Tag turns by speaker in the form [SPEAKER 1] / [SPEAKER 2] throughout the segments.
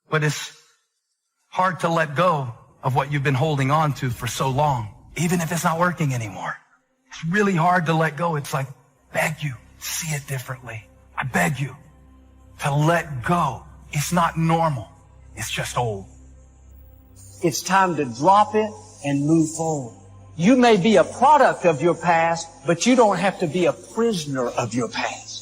[SPEAKER 1] But it's hard to let go of what you've been holding on to for so long, even if it's not working anymore. It's really hard to let go. It's like, beg you, see it differently. I beg you to let go. It's not normal. It's just old.
[SPEAKER 2] It's time to drop it and move forward. You may be a product of your past, but you don't have to be a prisoner of your past.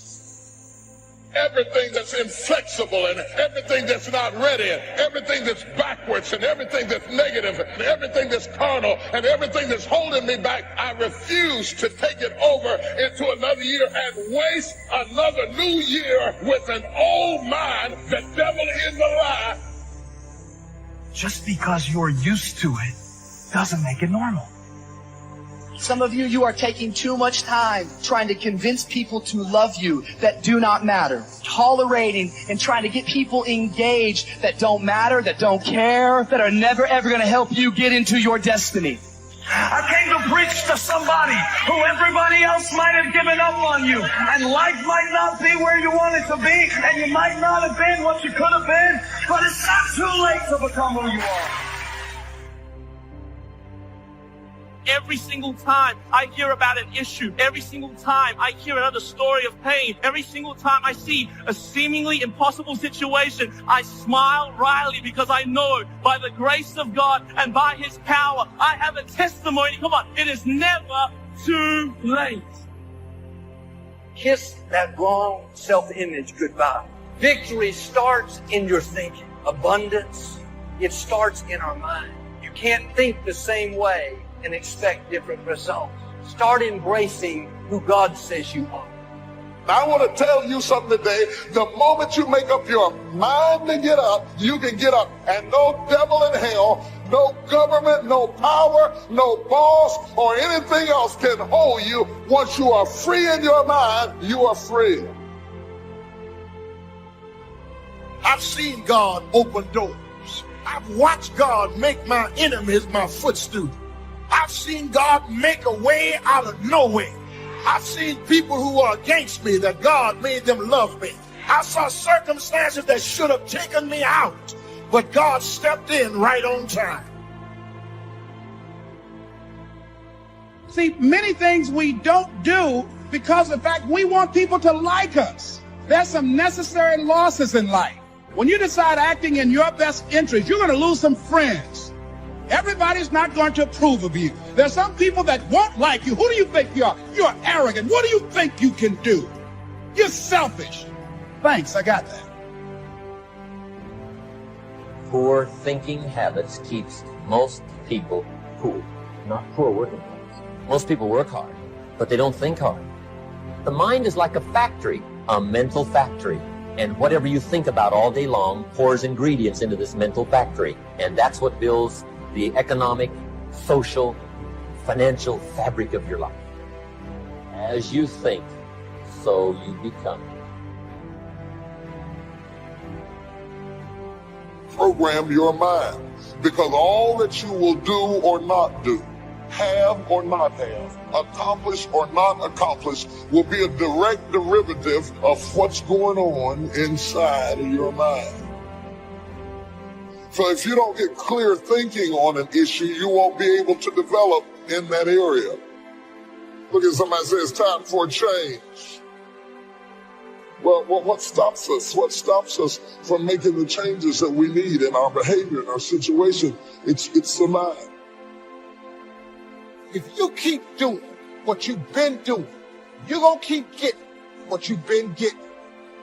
[SPEAKER 3] Everything that's inflexible and everything that's not ready and everything that's backwards and everything that's negative and everything that's carnal and everything that's holding me back, I refuse to take it over into another year and waste another new year with an old mind. The devil is a lie.
[SPEAKER 1] Just because you're used to it doesn't make it normal.
[SPEAKER 4] Some of you are taking too much time trying to convince people to love you that do not matter. Tolerating and trying to get people engaged that don't matter, that don't care, that are never ever going to help you get into your destiny.
[SPEAKER 1] I came to preach to somebody who everybody else might have given up on you. And life might not be where you want it to be, and you might not have been what you could have been, but it's not too late to become who you are.
[SPEAKER 5] Every single time I hear about an issue, every single time I hear another story of pain, every single time I see a seemingly impossible situation, I smile wryly because I know by the grace of God and by His power, I have a testimony. Come on, it is never too late.
[SPEAKER 2] Kiss that wrong self-image goodbye. Victory starts in your thinking. Abundance, it starts in our mind. You can't think the same way and expect different results. Start embracing who God says you are.
[SPEAKER 3] I want to tell you something today. The moment you make up your mind to get up, you can get up. And no devil in hell, no government, no power, no boss, or anything else can hold you. Once you are free in your mind, you are free.
[SPEAKER 6] I've seen God open doors. I've watched God make my enemies my footstool. I've seen God make a way out of no way. I've seen people who were against me that God made them love me. I saw circumstances that should have taken me out, but God stepped in right on time.
[SPEAKER 7] See, many things we don't do because, in fact, we want people to like us. There's some necessary losses in life. When you decide acting in your best interest, you're going to lose some friends. Everybody's not going to approve of you. There's some people that won't like you. Who do you think you are? You're arrogant. What do you think you can do? You're selfish. Thanks, I got that.
[SPEAKER 8] Poor thinking habits keeps most people poor, not poor working class. Most people work hard, but they don't think hard. The mind is like a factory, a mental factory. And whatever you think about all day long pours ingredients into this mental factory. And that's what builds the economic, social, financial fabric of your life. As you think, so you become.
[SPEAKER 3] Program your mind, because all that you will do or not do, have or not have, accomplish or not accomplish, will be a direct derivative of what's going on inside of your mind. So if you don't get clear thinking on an issue, you won't be able to develop in that area. Look at somebody say it's time for a change. Well, what stops us? What stops us from making the changes that we need in our behavior, in our situation? It's the mind.
[SPEAKER 6] If you keep doing what you've been doing, you're going to keep getting what you've been getting.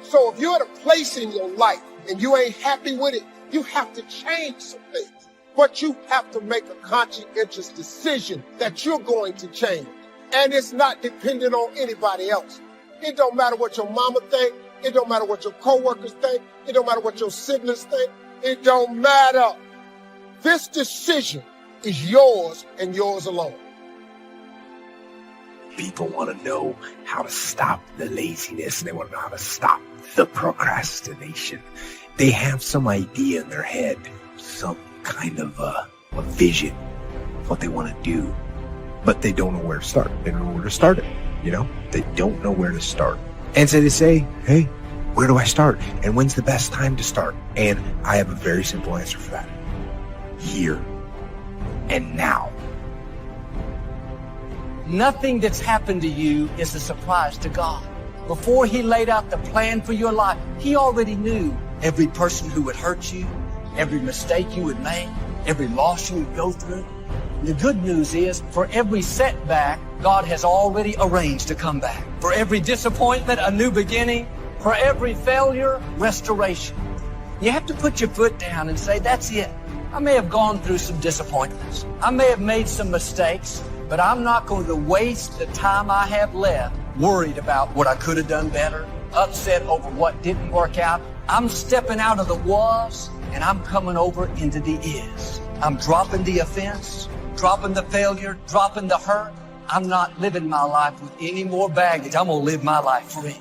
[SPEAKER 6] So if you're at a place in your life and you ain't happy with it, you have to change some things. But you have to make a conscientious decision that you're going to change. And it's not dependent on anybody else. It don't matter what your mama think. It don't matter what your coworkers think. It don't matter what your siblings think. It don't matter. This decision is yours and yours alone.
[SPEAKER 9] People want to know how to stop the laziness, and they want to know how to stop the procrastination. They have some idea in their head, some kind of a vision, what they want to do, but they don't know where to start. They don't know where to start it, They don't know where to start. And so they say, hey, Where do I start? And when's the best time to start? And I have a very simple answer for that. Here and now.
[SPEAKER 2] Nothing that's happened to you is a surprise to God. Before He laid out the plan for your life, He already knew every person who would hurt you, every mistake you would make, every loss you would go through. The good news is, for every setback, God has already arranged to come back. For every disappointment, a new beginning. For every failure, restoration. You have to put your foot down and say, that's it. I may have gone through some disappointments. I may have made some mistakes, but I'm not going to waste the time I have left worried about what I could have done better, upset over what didn't work out. I'm stepping out of the was, and I'm coming over into the is. I'm dropping the offense, dropping the failure, dropping the hurt. I'm not living my life with any more baggage. I'm going to live my life free.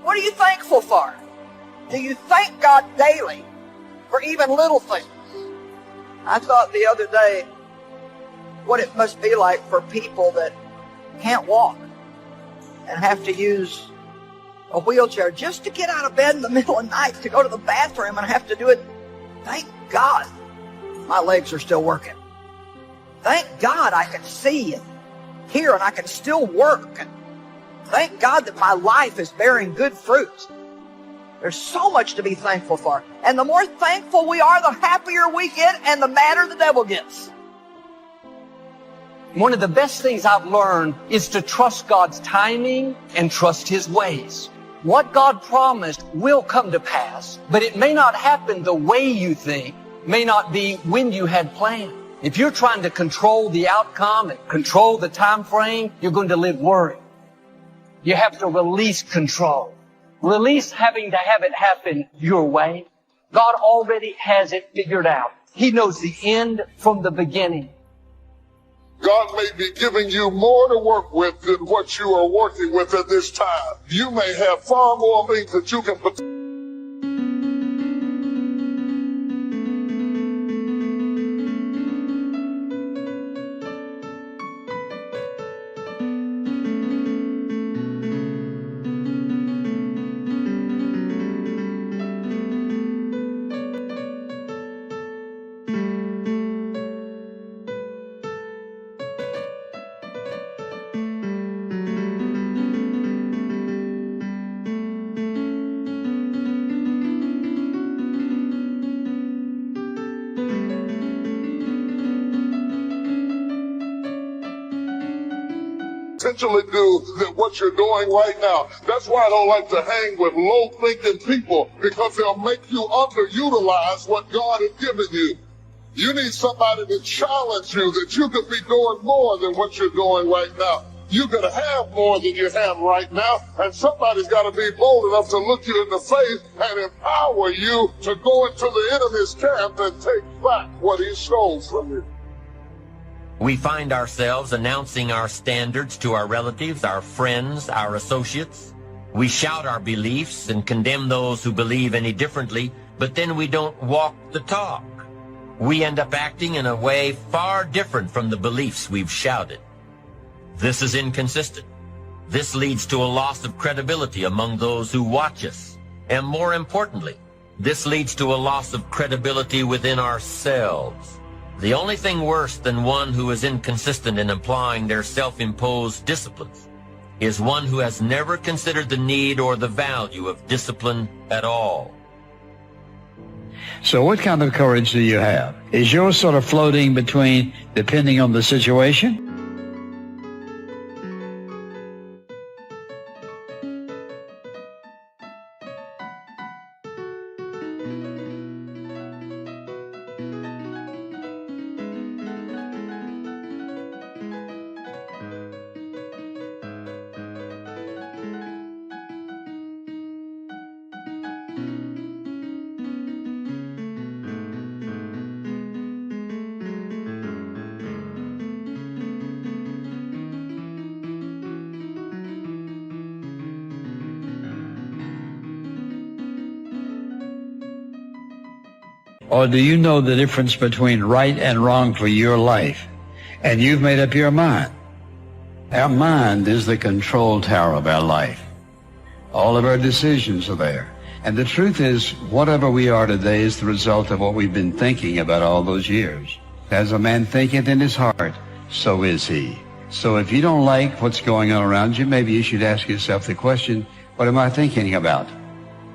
[SPEAKER 10] What are you thankful for? Do you thank God daily for even little things? I thought the other day what it must be like for people that can't walk and have to use a wheelchair just to get out of bed in the middle of the night to go to the bathroom and have to do it. Thank God my legs are still working. Thank God I can see and hear and I can still work. And thank God that my life is bearing good fruit. There's so much to be thankful for. And the more thankful we are, the happier we get and the madder the devil gets.
[SPEAKER 2] One of the best things I've learned is to trust God's timing and trust His ways. What God promised will come to pass, but it may not happen the way you think, may not be when you had planned. If you're trying to control the outcome and control the time frame, you're going to live worried. You have to release control. Release having to have it happen your way. God already has it figured out. He knows the end from the beginning.
[SPEAKER 3] God may be giving you more to work with than what you are working with at this time. You may have far more things that you can put. Intentionally do that what you're doing right now. That's why I don't like to hang with low-thinking people, because they'll make you underutilize what God has given you. You need somebody to challenge you that you could be doing more than what you're doing right now. You could have more than you have right now, and somebody's got to be bold enough to look you in the face and empower you to go into the enemy's camp and take back what he stole from you.
[SPEAKER 8] We find ourselves announcing our standards to our relatives, our friends, our associates. We shout our beliefs and condemn those who believe any differently, but then we don't walk the talk. We end up acting in a way far different from the beliefs we've shouted. This is inconsistent. This leads to a loss of credibility among those who watch us. And more importantly, this leads to a loss of credibility within ourselves. The only thing worse than one who is inconsistent in applying their self-imposed disciplines is one who has never considered the need or the value of discipline at all.
[SPEAKER 11] So what kind of courage do you have? Is yours sort of floating between depending on the situation? Or do you know the difference between right and wrong for your life? And you've made up your mind. Our mind is the control tower of our life. All of our decisions are there. And the truth is, whatever we are today is the result of what we've been thinking about all those years. As a man thinketh in his heart, so is he. So if you don't like what's going on around you, maybe you should ask yourself the question, what am I thinking about?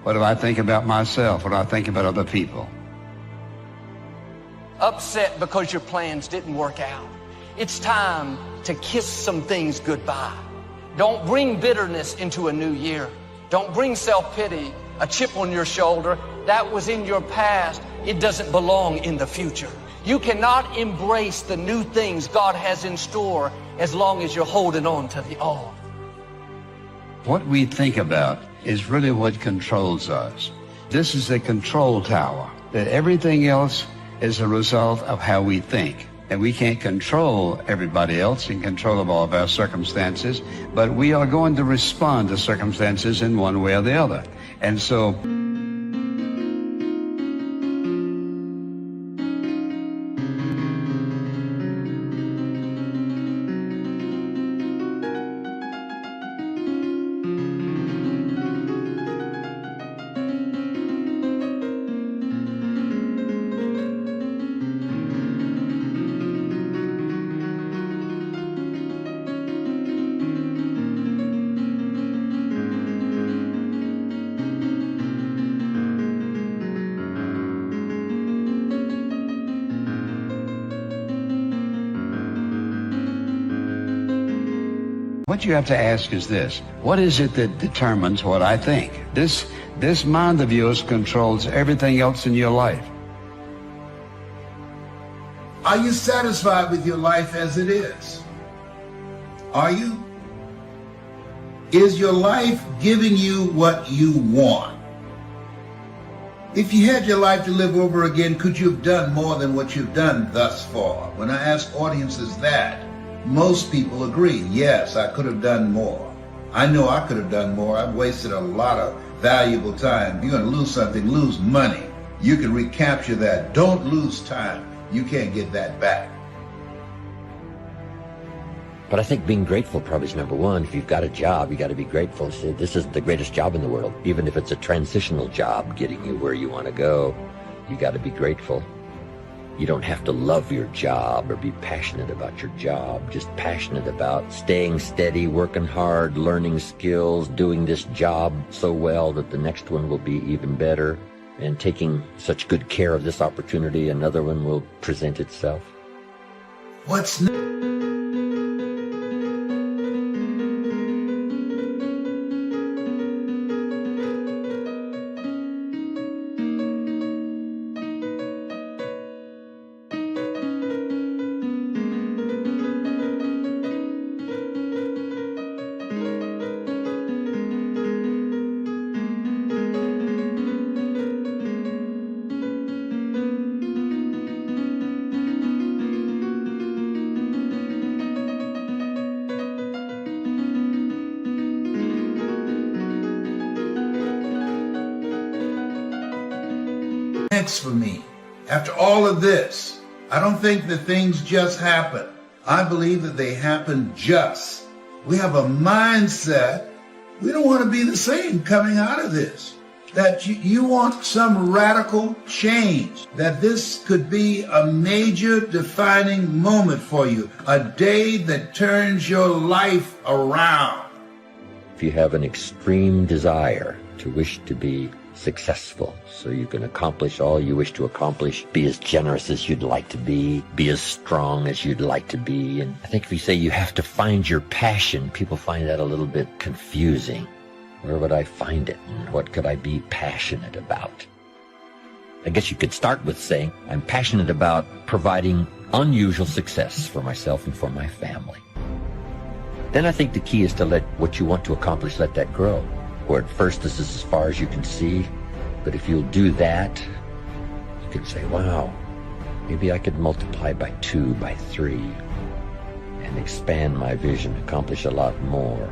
[SPEAKER 11] What do I think about myself? What do I think about other people?
[SPEAKER 2] Upset because your plans didn't work out. It's time to kiss some things goodbye. Don't bring bitterness into a new year. Don't bring self-pity, a chip on your shoulder. That was in your past. It doesn't belong in the future. You cannot embrace the new things God has in store as long as you're holding on to the old.
[SPEAKER 11] What we think about is really what controls us. This is a control tower, that everything else is a result of how we think. And we can't control everybody else in control of all of our circumstances, but we are going to respond to circumstances in one way or the other. And so what you have to ask is this: what is it that determines what I think? This mind of yours controls everything else in your life.
[SPEAKER 12] Are you satisfied with your life as it is? Are you? Is your life giving you what you want? If you had your life to live over again, could you have done more than what you've done thus far? When I ask audiences that, most people agree, yes, I could have done more. I know I could have done more. I've wasted a lot of valuable time. You're going to lose something, lose money. You can recapture that. Don't lose time. You can't get that back.
[SPEAKER 8] But I think being grateful probably is number one. If you've got a job, you got to be grateful. See, this is the greatest job in the world. Even if it's a transitional job getting you where you want to go, you got to be grateful. You don't have to love your job or be passionate about your job. Just passionate about staying steady, working hard, learning skills, doing this job so well that the next one will be even better, and taking such good care of this opportunity, another one will present itself.
[SPEAKER 12] What's next for me? After all of this, I don't think that things just happen. I believe that they happen just. We have a mindset. We don't want to be the same coming out of this. That you want some radical change. That this could be a major defining moment for you. A day that turns your life around.
[SPEAKER 8] If you have an extreme desire to wish to be successful, so you can accomplish all you wish to accomplish, be as generous as you'd like to be as strong as you'd like to be. And I think if you say you have to find your passion, people find that a little bit confusing. Where would I find it? And what could I be passionate about? I guess you could start with saying, I'm passionate about providing unusual success for myself and for my family. Then I think the key is to let what you want to accomplish, let that grow. Where at first this is as far as you can see, but if you'll do that, you can say, wow, maybe I could multiply by 2, by 3, and expand my vision, accomplish a lot more.